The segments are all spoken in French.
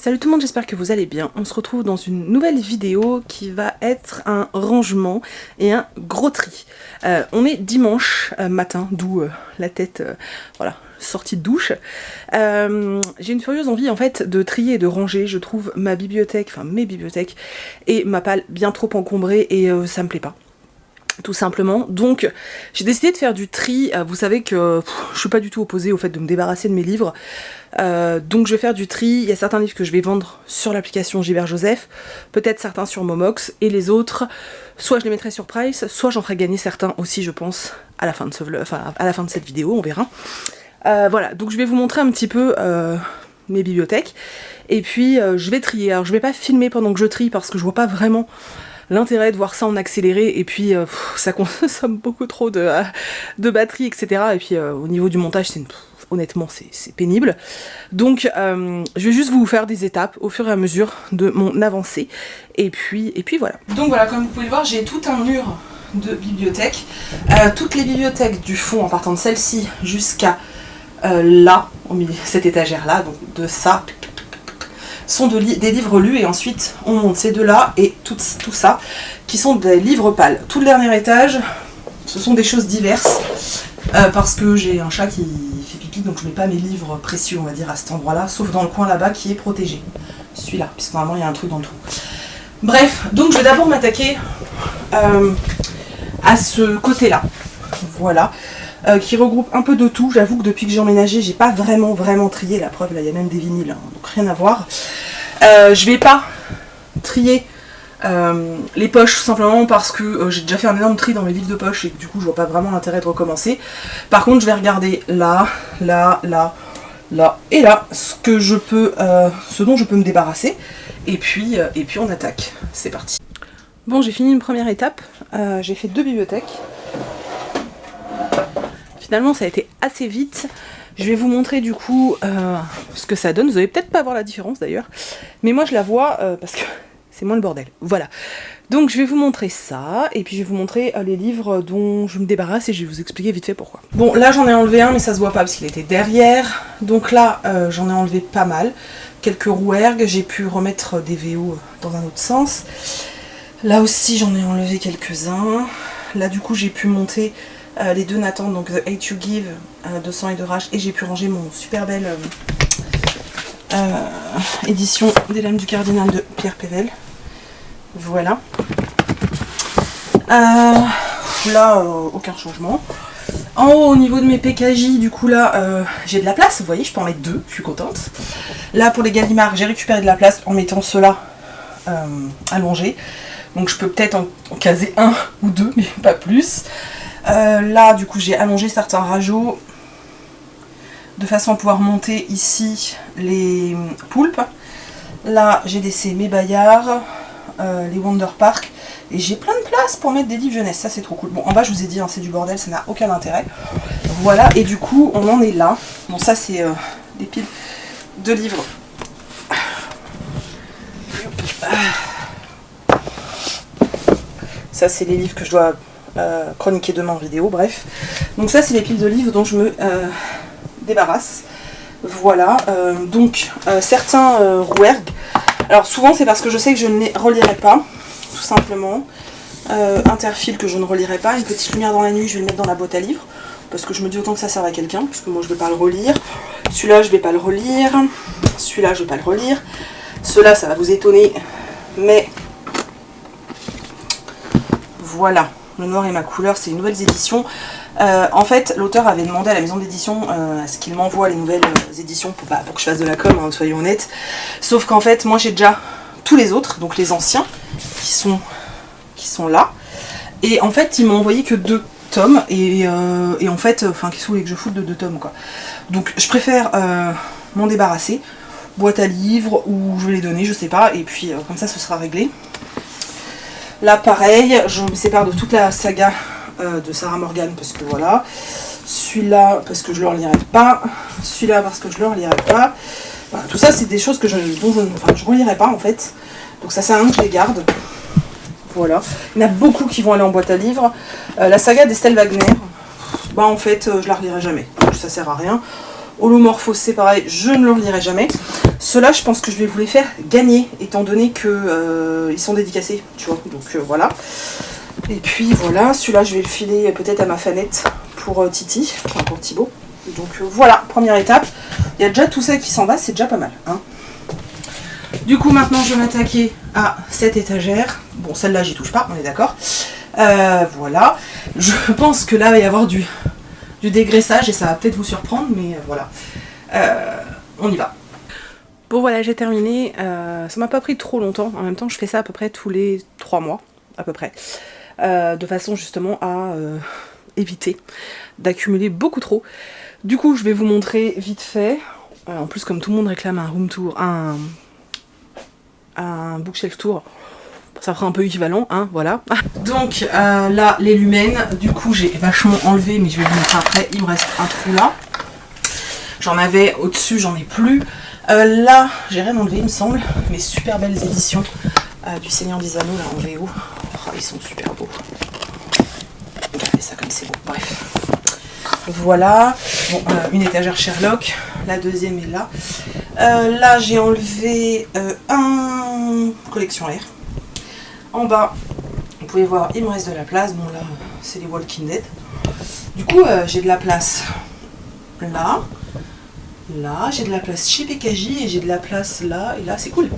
Salut tout le monde, j'espère que vous allez bien. On se retrouve dans une nouvelle vidéo qui va être un rangement et un gros tri. On est dimanche matin, d'où la tête voilà, sortie de douche. J'ai une furieuse envie en fait de trier et de ranger. Je trouve ma bibliothèque, enfin mes bibliothèques et ma palle bien trop encombrées et ça me plaît pas. Tout simplement, donc j'ai décidé de faire du tri. Vous savez que je suis pas du tout opposée au fait de me débarrasser de mes livres, donc je vais faire du tri. Il y a certains livres que je vais vendre sur l'application Gilbert Joseph, peut-être certains sur Momox, et les autres, soit je les mettrai sur Price, soit j'en ferai gagner certains aussi, je pense, à la fin de cette vidéo, on verra. Voilà, donc je vais vous montrer un petit peu mes bibliothèques, et puis je vais trier. Alors je vais pas filmer pendant que je trie parce que je vois pas vraiment l'intérêt de voir ça en accéléré, et puis ça consomme beaucoup trop de batterie, etc. Et puis au niveau du montage, honnêtement, c'est pénible. Donc je vais juste vous faire des étapes au fur et à mesure de mon avancée. Et puis voilà. Donc voilà, comme vous pouvez le voir, j'ai tout un mur de bibliothèques. Toutes les bibliothèques du fond, en partant de celle-ci jusqu'à là, au milieu, cette étagère-là, donc de ça, sont des livres lus, et ensuite on monte ces deux-là et tout ça, qui sont des livres pâles. Tout le dernier étage, ce sont des choses diverses, parce que j'ai un chat qui fait pipi, donc je mets pas mes livres précieux, on va dire, à cet endroit-là, sauf dans le coin là-bas qui est protégé. Celui-là, puisque normalement il y a un truc dans le trou. Bref, donc je vais d'abord m'attaquer à ce côté-là, voilà. Qui regroupe un peu de tout. J'avoue que depuis que j'ai emménagé, j'ai pas vraiment trié. La preuve, là il y a même des vinyles, hein, donc rien à voir. Je vais pas trier les poches, tout simplement parce que j'ai déjà fait un énorme tri dans mes livres de poche, et que du coup je vois pas vraiment l'intérêt de recommencer. Par contre, je vais regarder là et là ce dont je peux me débarrasser, et puis on attaque. C'est parti. Bon, j'ai fini une première étape. J'ai fait 2 bibliothèques. Finalement ça a été assez vite. Je vais vous montrer du coup ce que ça donne. Vous allez peut-être pas voir la différence d'ailleurs, mais moi je la vois parce que c'est moins le bordel. Voilà. Donc je vais vous montrer ça, et puis je vais vous montrer les livres dont je me débarrasse, et je vais vous expliquer vite fait pourquoi. Bon, là j'en ai enlevé un, mais ça se voit pas parce qu'il était derrière. Donc là j'en ai enlevé pas mal. Quelques rouergues, j'ai pu remettre des VO dans un autre sens. Là aussi j'en ai enlevé quelques-uns. Là du coup j'ai pu monter les deux Nathan, donc The Hate You Give, de Sang et de Rage, et j'ai pu ranger mon super belle édition des Lames du Cardinal de Pierre Pével. Voilà. Là, aucun changement. En haut, au niveau de mes PKJ, du coup là, j'ai de la place, vous voyez, je peux en mettre 2, je suis contente. Là, pour les Gallimard, j'ai récupéré de la place en mettant ceux-là allongés. Donc je peux peut-être en caser 1 ou 2, mais pas plus. Là du coup j'ai allongé certains rajots de façon à pouvoir monter ici les poulpes. Là j'ai laissé mes Bayard, les Wonder Park, et j'ai plein de place pour mettre des livres jeunesse, ça c'est trop cool. Bon, en bas je vous ai dit, hein, c'est du bordel, ça n'a aucun intérêt. Voilà, et du coup on en est là. Bon, ça c'est des piles de livres. Ça c'est les livres que je dois chroniquer demain en vidéo, bref. Donc ça c'est les piles de livres dont je me débarrasse. Voilà, donc certains rouergues. Alors souvent c'est parce que je sais que je ne les relirai pas, tout simplement. Interfile que je ne relirai pas. Une petite lumière dans la nuit, je vais le mettre dans la boîte à livres, parce que je me dis autant que ça sert à quelqu'un, puisque moi je ne vais pas le relire. Celui-là je ne vais pas le relire. Celui-là je ne vais pas le relire. Ceux-là ça va vous étonner, mais voilà. Le noir et ma couleur, c'est les nouvelles éditions. En fait, l'auteur avait demandé à la maison d'édition à ce qu'il m'envoie les nouvelles éditions pour que je fasse de la com, hein, soyons honnêtes. Sauf qu'en fait, moi j'ai déjà tous les autres, donc les anciens, qui sont là. Et en fait, ils m'ont envoyé que 2 tomes. Et en fait, qu'est-ce que vous voulez que je foute de 2 tomes, quoi. Donc je préfère m'en débarrasser. Boîte à livres, ou je vais les donner, je sais pas. Et puis comme ça, ce sera réglé. Là pareil, je me sépare de toute la saga de Sarah Morgan, parce que voilà. Celui-là parce que je le relirai pas. Celui-là parce que je le relirai pas. Voilà, tout ça c'est des choses que je relirai pas en fait. Donc ça sert à rien que je les garde. Voilà. Il y en a beaucoup qui vont aller en boîte à livres. La saga d'Estelle Wagner, bah en fait je la relirai jamais. Donc ça sert à rien. Holomorphose, c'est pareil, je ne le relirai jamais. Ceux-là, je pense que je vais vous les faire gagner, étant donné que ils sont dédicacés, tu vois. Donc voilà. Et puis voilà, celui-là, je vais le filer peut-être à ma fanette pour Titi, enfin pour Thibaut. Donc voilà, première étape. Il y a déjà tout ça qui s'en va, c'est déjà pas mal. Hein. Du coup, maintenant, je vais m'attaquer à cette étagère. Bon, celle-là, j'y touche pas, on est d'accord. Voilà. Je pense que là, il va y avoir du dégraissage et ça va peut-être vous surprendre, mais voilà. On y va. Bon, voilà, j'ai terminé. Ça m'a pas pris trop longtemps. En même temps, je fais ça à peu près tous les 3 mois, à peu près. De façon justement à éviter d'accumuler beaucoup trop. Du coup, je vais vous montrer vite fait. En plus, comme tout le monde réclame un room tour, un bookshelf tour, ça fera un peu équivalent, hein, voilà. Donc là, les lumens, du coup j'ai vachement enlevé, mais je vais vous montrer après. Il me reste un trou là. J'en avais au-dessus, j'en ai plus. Là, j'ai rien enlevé, il me semble. Mes super belles éditions du Seigneur des Anneaux là en VO. Oh, ils sont super beaux. Regardez ça comme c'est beau. Bref. Voilà. Bon, une étagère Sherlock. La deuxième est là. Là, j'ai enlevé un collection air. En bas, vous pouvez voir, il me reste de la place. Bon, là, c'est les Walking Dead. Du coup, j'ai de la place là. Là, j'ai de la place chez PKJ et j'ai de la place là. Et là, c'est cool.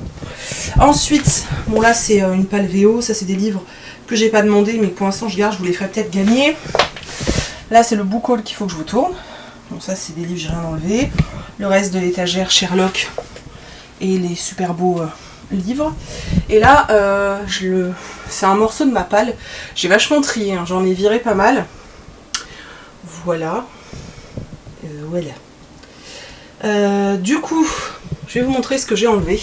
Ensuite, bon, là, c'est une palle VO. Ça, c'est des livres que j'ai pas demandé, mais pour l'instant, je garde. Je vous les ferai peut-être gagner. Là, c'est le book haul qu'il faut que je vous tourne. Bon, ça, c'est des livres, j'ai rien enlevé. Le reste de l'étagère Sherlock et les super beaux livres. Et là, c'est un morceau de ma palle. J'ai vachement trié, hein. J'en ai viré pas mal. Voilà. Voilà. Du coup, je vais vous montrer ce que j'ai enlevé.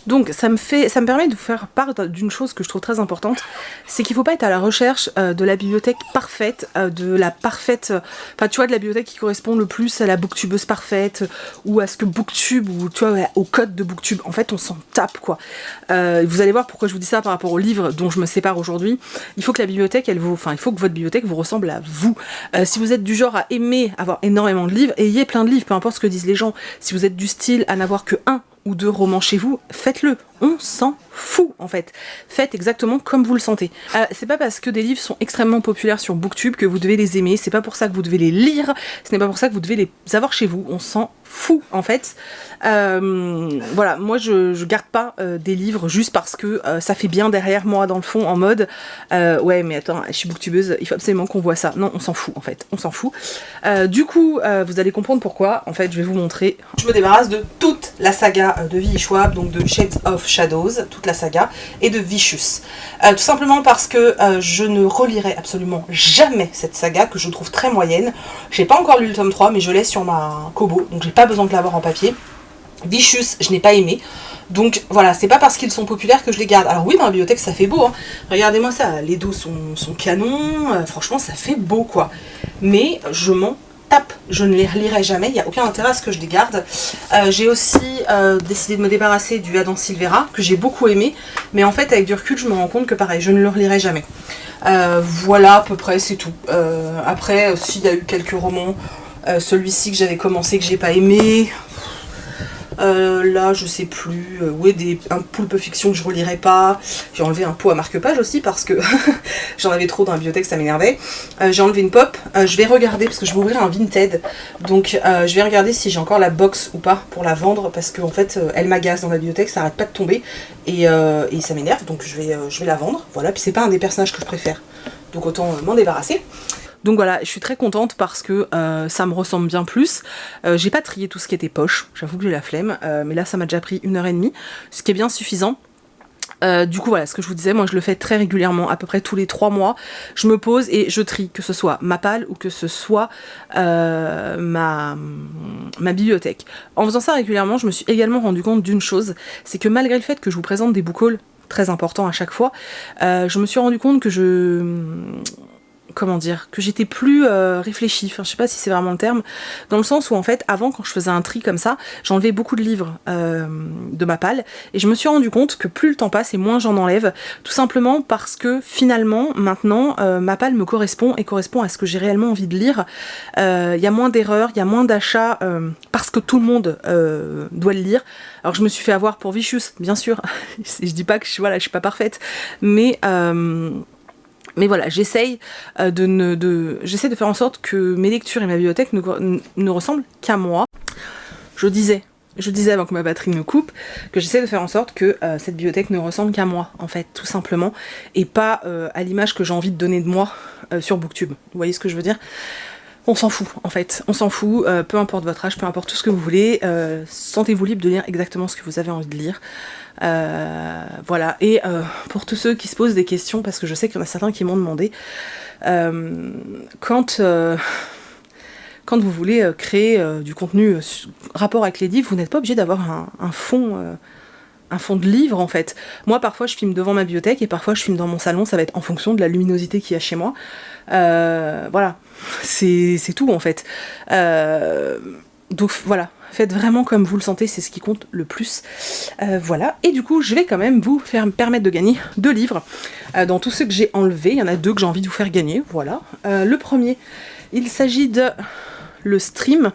Donc ça me permet de vous faire part d'une chose que je trouve très importante, c'est qu'il ne faut pas être à la recherche de la bibliothèque parfaite, de la parfaite, enfin tu vois, de la bibliothèque qui correspond le plus à la booktubeuse parfaite, ou à ce que booktube, ou tu vois, au code de booktube. En fait on s'en tape quoi. Vous allez voir pourquoi je vous dis ça par rapport au livre dont je me sépare aujourd'hui. Il faut que la bibliothèque, il faut que votre bibliothèque vous ressemble à vous. Si vous êtes du genre à aimer avoir énormément de livres, ayez plein de livres, peu importe ce que disent les gens. Si vous êtes du style à n'avoir que un ou 2 romans chez vous, faites-le. On s'en fout en fait. Faites exactement comme vous le sentez. C'est pas parce que des livres sont extrêmement populaires sur Booktube que vous devez les aimer, c'est pas pour ça que vous devez les lire, ce n'est pas pour ça que vous devez les avoir chez vous. On s'en fout en fait. Voilà, moi je garde pas des livres juste parce que ça fait bien derrière moi dans le fond en mode ouais mais attends, je suis booktubeuse, il faut absolument qu'on voit ça. Non, on s'en fout en fait, on s'en fout. Du coup, vous allez comprendre pourquoi. En fait, je vais vous montrer. Je me débarrasse de toute la saga de V.E. Schwab, donc de Shades of Shadows, toute la saga, et de Vicious. Tout simplement parce que je ne relirai absolument jamais cette saga, que je trouve très moyenne. J'ai pas encore lu le tome 3, mais je l'ai sur ma Kobo, donc j'ai pas besoin de l'avoir en papier. Vicious, je n'ai pas aimé. Donc voilà, c'est pas parce qu'ils sont populaires que je les garde. Alors oui, dans la bibliothèque, ça fait beau, hein. Regardez-moi ça, les dos sont canons, franchement, ça fait beau, quoi. Mais je m'en tape, je ne les relirai jamais, il n'y a aucun intérêt à ce que je les garde. J'ai aussi décidé de me débarrasser du Adam Silvera, que j'ai beaucoup aimé, mais en fait, avec du recul, je me rends compte que pareil, je ne le relirai jamais. Voilà, à peu près, c'est tout. Après, s'il y a eu quelques romans, celui-ci que j'avais commencé, que j'ai pas aimé... là je sais plus, ouais, un Pulp Fiction que je relirai pas. J'ai enlevé un pot à marque-page aussi parce que j'en avais trop dans la bibliothèque, ça m'énervait. J'ai enlevé une pop, je vais regarder parce que je vais ouvrir un Vinted, donc je vais regarder si j'ai encore la box ou pas pour la vendre parce qu'en fait elle m'agace dans la bibliothèque, ça arrête pas de tomber et ça m'énerve, donc je vais la vendre, voilà. Puis c'est pas un des personnages que je préfère, donc autant m'en débarrasser. Donc voilà, je suis très contente parce que ça me ressemble bien plus. J'ai pas trié tout ce qui était poche, j'avoue que j'ai la flemme, mais là ça m'a déjà pris 1h30, ce qui est bien suffisant. Du coup voilà, ce que je vous disais, moi je le fais très régulièrement, à peu près tous les 3 mois, je me pose et je trie, que ce soit ma palle ou que ce soit ma bibliothèque. En faisant ça régulièrement, je me suis également rendu compte d'une chose, c'est que malgré le fait que je vous présente des book hauls très importants à chaque fois, je me suis rendu compte que comment dire, que j'étais plus réfléchie, enfin je sais pas si c'est vraiment le terme, dans le sens où en fait avant quand je faisais un tri comme ça, j'enlevais beaucoup de livres de ma palle et je me suis rendu compte que plus le temps passe et moins j'en enlève, tout simplement parce que finalement maintenant ma palle me correspond et correspond à ce que j'ai réellement envie de lire. Il y a moins d'erreurs, il y a moins d'achats parce que tout le monde doit le lire. Alors je me suis fait avoir pour Vicious, bien sûr, je dis pas que voilà, je suis pas parfaite, mais voilà, j'essaye j'essaie de faire en sorte que mes lectures et ma bibliothèque ne ressemblent qu'à moi. Je disais avant que ma batterie me coupe, que j'essaie de faire en sorte que cette bibliothèque ne ressemble qu'à moi, en fait, tout simplement, et pas à l'image que j'ai envie de donner de moi sur Booktube. Vous voyez ce que je veux dire ? On s'en fout, en fait, on s'en fout, peu importe votre âge, peu importe tout ce que vous voulez, sentez-vous libre de lire exactement ce que vous avez envie de lire. Voilà, et pour tous ceux qui se posent des questions, parce que je sais qu'il y en a certains qui m'ont demandé, quand vous voulez créer du contenu rapport avec les livres, vous n'êtes pas obligé d'avoir un fond de livre en fait. Moi parfois je filme devant ma bibliothèque et parfois je filme dans mon salon, ça va être en fonction de la luminosité qu'il y a chez moi. Voilà, c'est tout en fait. Donc voilà, faites vraiment comme vous le sentez, c'est ce qui compte le plus. Voilà, et du coup je vais quand même vous permettre de gagner 2 livres. Dans tous ceux que j'ai enlevés, il y en a 2 que j'ai envie de vous faire gagner, voilà. Le premier, il s'agit de le stream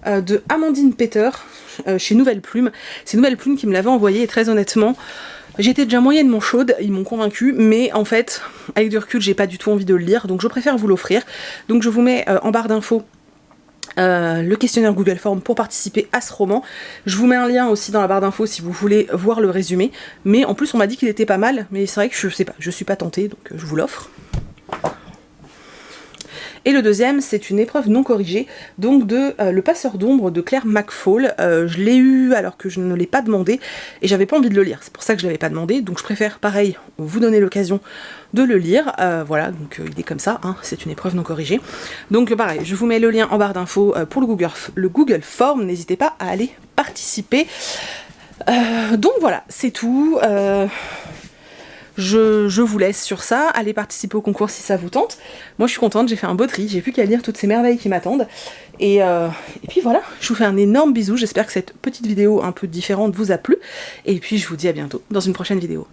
de Amandine Peter chez Nouvelle Plume. C'est Nouvelle Plume qui me l'avait envoyé et très honnêtement j'étais déjà moyennement chaude, ils m'ont convaincue, mais en fait avec du recul j'ai pas du tout envie de le lire, donc je préfère vous l'offrir. Donc je vous mets en barre d'infos le questionnaire Google Form pour participer à ce roman. Je vous mets un lien aussi dans la barre d'infos si vous voulez voir le résumé, mais en plus on m'a dit qu'il était pas mal, mais c'est vrai que je sais pas, je suis pas tentée, donc je vous l'offre. Et le deuxième, c'est une épreuve non corrigée, donc de Le Passeur d'ombre de Claire McFall. Je l'ai eu alors que je ne l'ai pas demandé, et j'avais pas envie de le lire, c'est pour ça que je l'avais pas demandé, donc je préfère, pareil, vous donner l'occasion de le lire. Voilà, donc il est comme ça, hein, c'est une épreuve non corrigée. Donc pareil, je vous mets le lien en barre d'infos pour le Google Form, n'hésitez pas à aller participer. Donc voilà, c'est tout. Je vous laisse sur ça, allez participer au concours si ça vous tente. Moi je suis contente, j'ai fait un beau tri, j'ai plus qu'à lire toutes ces merveilles qui m'attendent. Et puis voilà, je vous fais un énorme bisou, j'espère que cette petite vidéo un peu différente vous a plu. Et puis je vous dis à bientôt dans une prochaine vidéo.